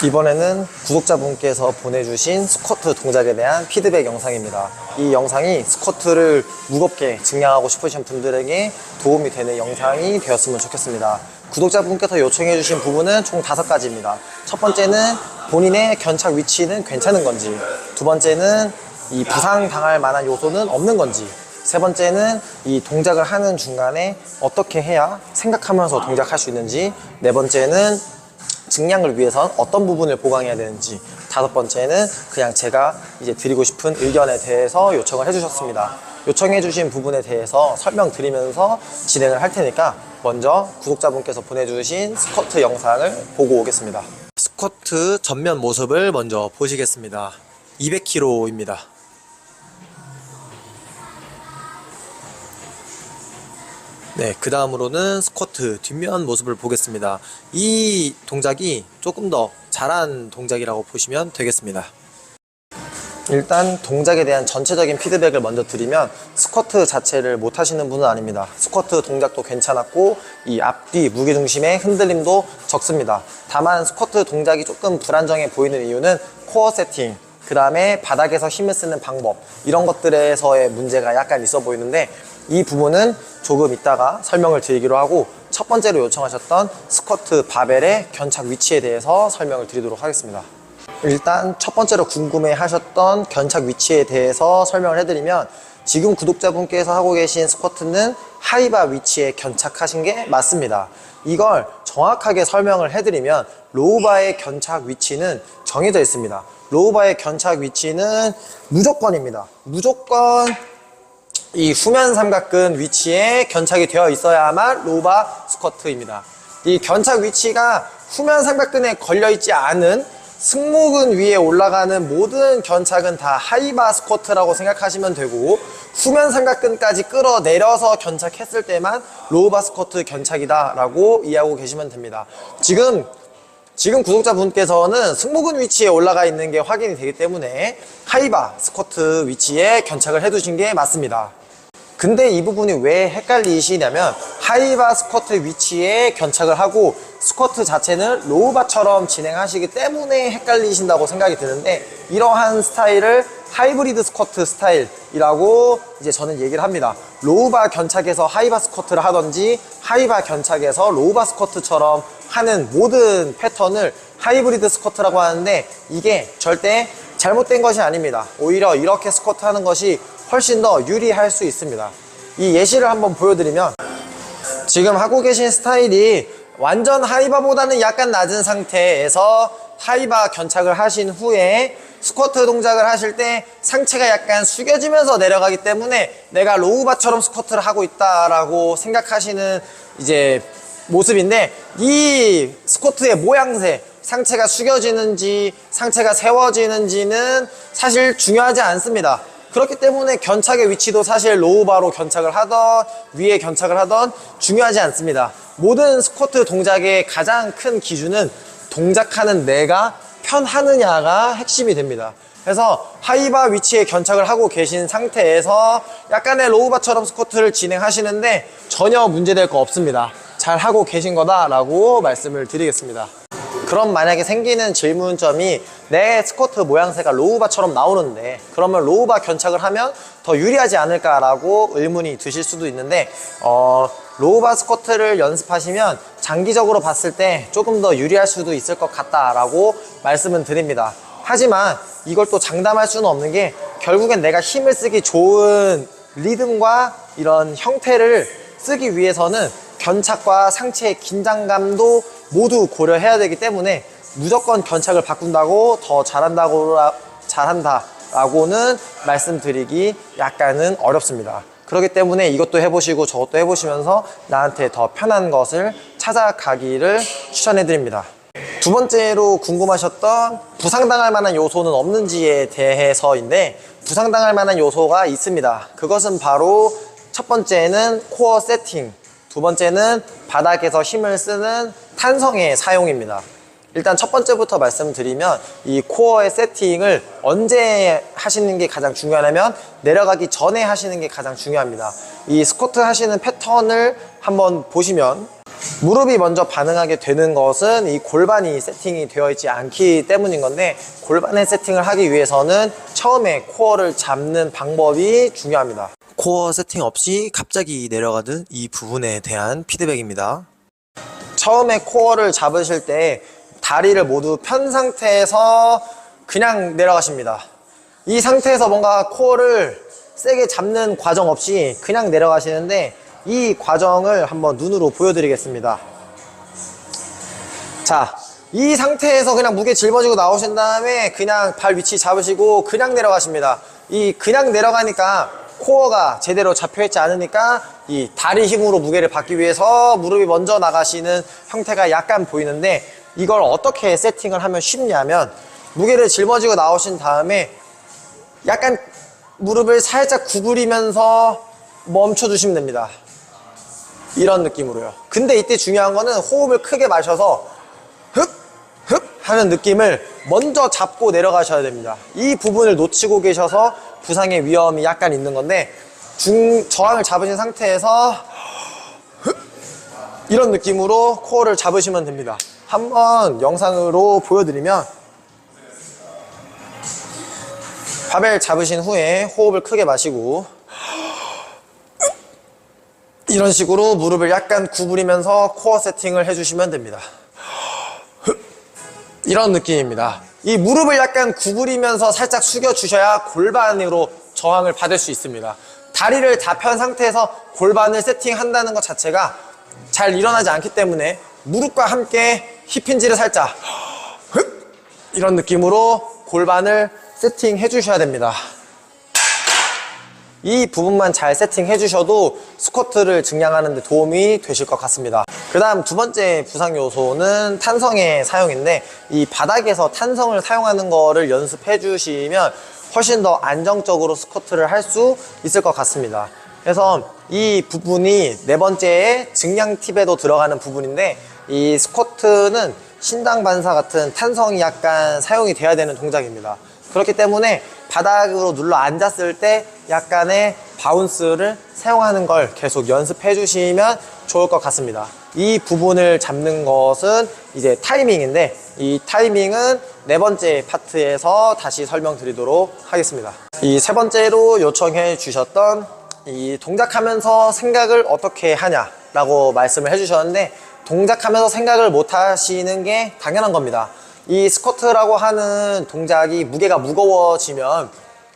이번에는 구독자분께서 보내주신 스쿼트 동작에 대한 피드백 영상입니다. 이 영상이 스쿼트를 무겁게 증량하고 싶으신 분들에게 도움이 되는 영상이 되었으면 좋겠습니다. 구독자분께서 요청해주신 부분은 총 5가지입니다. 첫 번째는 본인의 견착 위치는 괜찮은 건지, 두 번째는 이 부상당할 만한 요소는 없는 건지, 세 번째는 이 동작을 하는 중간에 어떻게 해야 생각하면서 동작할 수 있는지, 네 번째는 증량을 위해선 어떤 부분을 보강해야 되는지, 다섯 번째는 그냥 제가 이제 드리고 싶은 의견에 대해서 요청을 해주셨습니다. 요청해주신 부분에 대해서 설명드리면서 진행을 할 테니까 먼저 구독자분께서 보내주신 스쿼트 영상을 보고 오겠습니다. 스쿼트 전면 모습을 먼저 보시겠습니다. 200kg입니다. 네, 그 다음으로는 스쿼트 뒷면 모습을 보겠습니다. 이 동작이 조금 더 잘한 동작이라고 보시면 되겠습니다. 일단 동작에 대한 전체적인 피드백을 먼저 드리면, 스쿼트 자체를 못 하시는 분은 아닙니다. 스쿼트 동작도 괜찮았고 이 앞뒤 무게중심의 흔들림도 적습니다. 다만 스쿼트 동작이 조금 불안정해 보이는 이유는 코어 세팅, 그 다음에 바닥에서 힘을 쓰는 방법, 이런 것들에서의 문제가 약간 있어 보이는데, 이 부분은 조금 이따가 설명을 드리기로 하고, 첫 번째로 요청하셨던 스쿼트 바벨의 견착 위치에 대해서 설명을 드리도록 하겠습니다. 일단 첫 번째로 궁금해 하셨던 견착 위치에 대해서 설명을 해드리면, 지금 구독자분께서 하고 계신 스쿼트는 하이바 위치에 견착하신 게 맞습니다. 이걸 정확하게 설명을 해드리면, 로우바의 견착 위치는 정해져 있습니다. 로우바의 견착 위치는 무조건입니다. 무조건 이 후면 삼각근 위치에 견착이 되어 있어야만 로우바 스쿼트입니다. 이 견착 위치가 후면 삼각근에 걸려있지 않은 승모근 위에 올라가는 모든 견착은 다 하이바 스쿼트라고 생각하시면 되고, 후면 삼각근까지 끌어내려서 견착했을 때만 로우바 스쿼트 견착이다 라고 이해하고 계시면 됩니다. 지금 구독자분께서는 승모근 위치에 올라가 있는 게 확인이 되기 때문에 하이바 스쿼트 위치에 견착을 해두신 게 맞습니다. 근데 이 부분이 왜 헷갈리시냐면, 하이바 스쿼트 위치에 견착을 하고 스쿼트 자체는 로우바처럼 진행하시기 때문에 헷갈리신다고 생각이 드는데, 이러한 스타일을 하이브리드 스쿼트 스타일이라고 이제 저는 얘기를 합니다. 로우바 견착에서 하이바 스쿼트를 하던지, 하이바 견착에서 로우바 스쿼트처럼 하는 모든 패턴을 하이브리드 스쿼트라고 하는데, 이게 절대 잘못된 것이 아닙니다. 오히려 이렇게 스쿼트 하는 것이 훨씬 더 유리할 수 있습니다. 이 예시를 한번 보여드리면, 지금 하고 계신 스타일이 완전 하이바보다는 약간 낮은 상태에서 하이바 견착을 하신 후에 스쿼트 동작을 하실 때 상체가 약간 숙여지면서 내려가기 때문에 내가 로우바처럼 스쿼트를 하고 있다라고 생각하시는 이제 모습인데, 이 스쿼트의 모양새, 상체가 숙여지는지 상체가 세워지는지는 사실 중요하지 않습니다. 그렇기 때문에 견착의 위치도 사실 로우바로 견착을 하던 위에 견착을 하던 중요하지 않습니다. 모든 스쿼트 동작의 가장 큰 기준은 동작하는 내가 편하느냐가 핵심이 됩니다. 그래서 하이바 위치에 견착을 하고 계신 상태에서 약간의 로우바처럼 스쿼트를 진행하시는데 전혀 문제될 거 없습니다. 잘 하고 계신 거다라고 말씀을 드리겠습니다. 그럼 만약에 생기는 질문점이, 내 스쿼트 모양새가 로우바처럼 나오는데 그러면 로우바 견착을 하면 더 유리하지 않을까라고 의문이 드실 수도 있는데, 로우바 스쿼트를 연습하시면 장기적으로 봤을 때 조금 더 유리할 수도 있을 것 같다라고 말씀은 드립니다. 하지만 이걸 또 장담할 수는 없는 게, 결국엔 내가 힘을 쓰기 좋은 리듬과 이런 형태를 쓰기 위해서는 견착과 상체의 긴장감도 모두 고려해야 되기 때문에, 무조건 견착을 바꾼다고 더 잘한다라고는 말씀드리기 약간은 어렵습니다. 그렇기 때문에 이것도 해보시고 저것도 해보시면서 나한테 더 편한 것을 찾아가기를 추천해 드립니다. 두 번째로 궁금하셨던 부상당할 만한 요소는 없는지에 대해서인데, 부상당할 만한 요소가 있습니다. 그것은 바로 첫 번째는 코어 세팅, 두 번째는 바닥에서 힘을 쓰는 탄성의 사용입니다. 일단 첫 번째부터 말씀드리면, 이 코어의 세팅을 언제 하시는 게 가장 중요하냐면, 내려가기 전에 하시는 게 가장 중요합니다. 이 스쿼트 하시는 패턴을 한번 보시면, 무릎이 먼저 반응하게 되는 것은 이 골반이 세팅이 되어 있지 않기 때문인 건데, 골반의 세팅을 하기 위해서는 처음에 코어를 잡는 방법이 중요합니다. 코어 세팅 없이 갑자기 내려가는 이 부분에 대한 피드백입니다. 처음에 코어를 잡으실 때 다리를 모두 편 상태에서 그냥 내려가십니다. 이 상태에서 뭔가 코어를 세게 잡는 과정 없이 그냥 내려가시는데, 이 과정을 한번 눈으로 보여드리겠습니다. 자, 이 상태에서 그냥 무게 짊어지고 나오신 다음에 그냥 발 위치 잡으시고 그냥 내려가십니다. 이 그냥 내려가니까 코어가 제대로 잡혀있지 않으니까 이 다리 힘으로 무게를 받기 위해서 무릎이 먼저 나가시는 형태가 약간 보이는데, 이걸 어떻게 세팅을 하면 쉽냐면, 무게를 짊어지고 나오신 다음에 약간 무릎을 살짝 구부리면서 멈춰주시면 됩니다. 이런 느낌으로요. 근데 이때 중요한 거는 호흡을 크게 마셔서 흡! 흡! 하는 느낌을 먼저 잡고 내려가셔야 됩니다. 이 부분을 놓치고 계셔서 부상의 위험이 약간 있는 건데, 저항을 잡으신 상태에서 흡! 이런 느낌으로 코어를 잡으시면 됩니다. 한번 영상으로 보여드리면, 바벨 잡으신 후에 호흡을 크게 마시고 이런 식으로 무릎을 약간 구부리면서 코어 세팅을 해주시면 됩니다. 이런 느낌입니다. 이 무릎을 약간 구부리면서 살짝 숙여주셔야 골반으로 저항을 받을 수 있습니다. 다리를 다 편 상태에서 골반을 세팅한다는 것 자체가 잘 일어나지 않기 때문에 무릎과 함께 힙힌지를 살짝 이런 느낌으로 골반을 세팅해 주셔야 됩니다. 이 부분만 잘 세팅해 주셔도 스쿼트를 증량하는 데 도움이 되실 것 같습니다. 그 다음 두 번째 부상 요소는 탄성의 사용인데, 이 바닥에서 탄성을 사용하는 거를 연습해 주시면 훨씬 더 안정적으로 스쿼트를 할 수 있을 것 같습니다. 그래서 이 부분이 네 번째의 증량 팁에도 들어가는 부분인데, 이 스쿼트는 신장 반사 같은 탄성이 약간 사용이 돼야 되는 동작입니다. 그렇기 때문에 바닥으로 눌러 앉았을 때 약간의 바운스를 사용하는 걸 계속 연습해 주시면 좋을 것 같습니다. 이 부분을 잡는 것은 이제 타이밍인데, 이 타이밍은 네 번째 파트에서 다시 설명드리도록 하겠습니다. 이 세 번째로 요청해 주셨던 이 동작하면서 생각을 어떻게 하냐라고 말씀을 해 주셨는데, 동작하면서 생각을 못 하시는 게 당연한 겁니다. 이 스쿼트라고 하는 동작이 무게가 무거워지면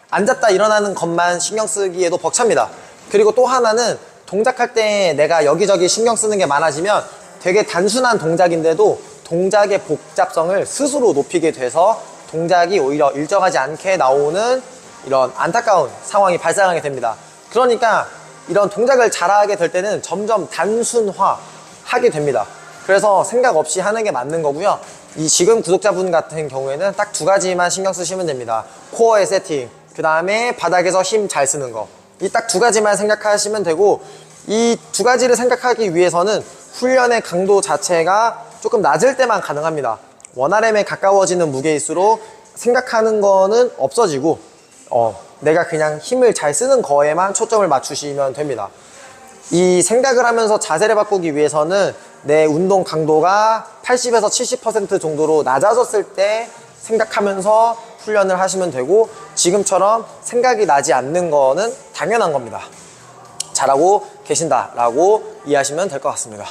앉았다 일어나는 것만 신경 쓰기에도 벅찹니다. 그리고 또 하나는 동작할 때 내가 여기저기 신경 쓰는 게 많아지면 되게 단순한 동작인데도 동작의 복잡성을 스스로 높이게 돼서 동작이 오히려 일정하지 않게 나오는 이런 안타까운 상황이 발생하게 됩니다. 그러니까 이런 동작을 잘하게 될 때는 점점 단순화하게 됩니다. 그래서 생각 없이 하는 게 맞는 거고요. 이 지금 구독자분 같은 경우에는 딱 두 가지만 신경 쓰시면 됩니다. 코어의 세팅, 그 다음에 바닥에서 힘 잘 쓰는 거. 이 딱 두 가지만 생각하시면 되고, 이 두 가지를 생각하기 위해서는 훈련의 강도 자체가 조금 낮을 때만 가능합니다. 원RM에 가까워지는 무게일수록 생각하는 거는 없어지고 내가 그냥 힘을 잘 쓰는 거에만 초점을 맞추시면 됩니다. 이 생각을 하면서 자세를 바꾸기 위해서는 내 운동 강도가 80에서 70% 정도로 낮아졌을 때 생각하면서 훈련을 하시면 되고, 지금처럼 생각이 나지 않는 거는 당연한 겁니다. 잘하고 계신다라고 이해하시면 될 것 같습니다.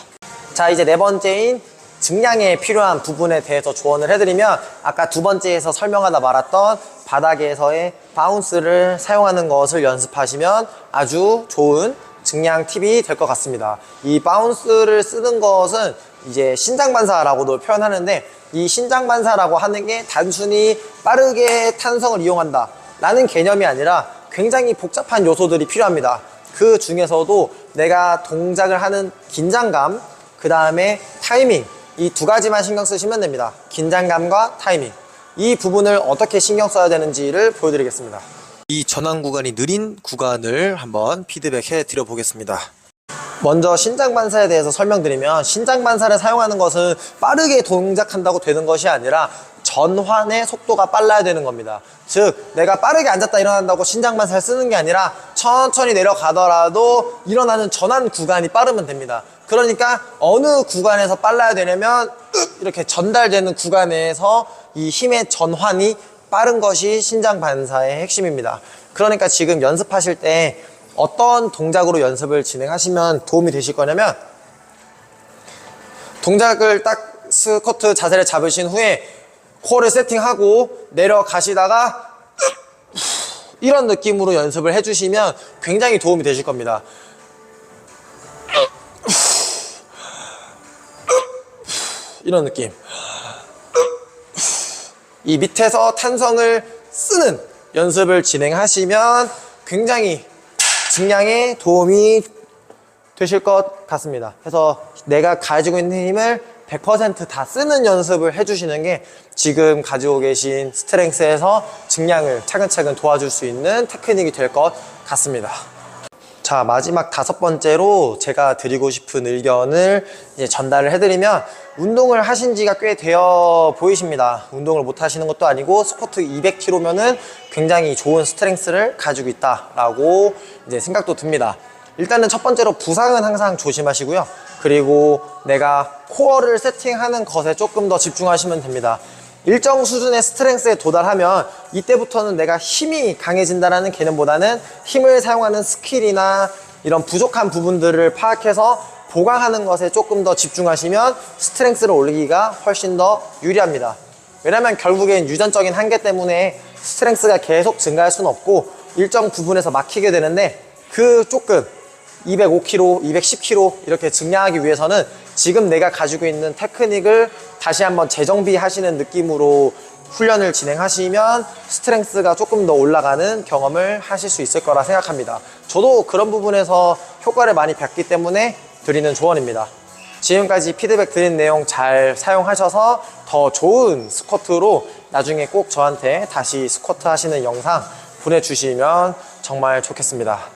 자, 이제 네 번째인 증량에 필요한 부분에 대해서 조언을 해드리면, 아까 두 번째에서 설명하다 말았던 바닥에서의 바운스를 사용하는 것을 연습하시면 아주 좋은 증량 팁이 될 것 같습니다. 이 바운스를 쓰는 것은 이제 신장 반사라고도 표현하는데, 이 신장 반사라고 하는 게 단순히 빠르게 탄성을 이용한다 라는 개념이 아니라 굉장히 복잡한 요소들이 필요합니다. 그 중에서도 내가 동작을 하는 긴장감, 그 다음에 타이밍, 이 두 가지만 신경 쓰시면 됩니다. 긴장감과 타이밍, 이 부분을 어떻게 신경 써야 되는지를 보여드리겠습니다. 이 전환 구간이 느린 구간을 한번 피드백해 드려 보겠습니다. 먼저 신장 반사에 대해서 설명드리면, 신장 반사를 사용하는 것은 빠르게 동작한다고 되는 것이 아니라 전환의 속도가 빨라야 되는 겁니다. 즉, 내가 빠르게 앉았다 일어난다고 신장 반사를 쓰는 게 아니라 천천히 내려가더라도 일어나는 전환 구간이 빠르면 됩니다. 그러니까 어느 구간에서 빨라야 되냐면 이렇게 전달되는 구간에서 이 힘의 전환이 빠른 것이 신장 반사의 핵심입니다. 그러니까 지금 연습하실 때 어떤 동작으로 연습을 진행하시면 도움이 되실 거냐면, 동작을 딱 스쿼트 자세를 잡으신 후에 코어를 세팅하고 내려가시다가 이런 느낌으로 연습을 해주시면 굉장히 도움이 되실 겁니다. 이런 느낌. 이 밑에서 탄성을 쓰는 연습을 진행하시면 굉장히 증량에 도움이 되실 것 같습니다. 그래서 내가 가지고 있는 힘을 100% 다 쓰는 연습을 해주시는 게 지금 가지고 계신 스트렝스에서 증량을 차근차근 도와줄 수 있는 테크닉이 될 것 같습니다. 자, 마지막 5번째로 제가 드리고 싶은 의견을 이제 전달을 해드리면, 운동을 하신 지가 꽤 되어 보이십니다. 운동을 못 하시는 것도 아니고 스쿼트 200kg면은 굉장히 좋은 스트렝스를 가지고 있다라고 이제 생각도 듭니다. 일단은 첫 번째로 부상은 항상 조심하시고요. 그리고 내가 코어를 세팅하는 것에 조금 더 집중하시면 됩니다. 일정 수준의 스트렝스에 도달하면 이때부터는 내가 힘이 강해진다는 개념보다는 힘을 사용하는 스킬이나 이런 부족한 부분들을 파악해서 보강하는 것에 조금 더 집중하시면 스트렝스를 올리기가 훨씬 더 유리합니다. 왜냐면 결국엔 유전적인 한계 때문에 스트렝스가 계속 증가할 수는 없고 일정 부분에서 막히게 되는데, 그 조금 205kg, 210kg 이렇게 증량하기 위해서는 지금 내가 가지고 있는 테크닉을 다시 한번 재정비하시는 느낌으로 훈련을 진행하시면 스트렝스가 조금 더 올라가는 경험을 하실 수 있을 거라 생각합니다. 저도 그런 부분에서 효과를 많이 봤기 때문에 드리는 조언입니다. 지금까지 피드백 드린 내용 잘 사용하셔서 더 좋은 스쿼트로 나중에 꼭 저한테 다시 스쿼트 하시는 영상 보내주시면 정말 좋겠습니다.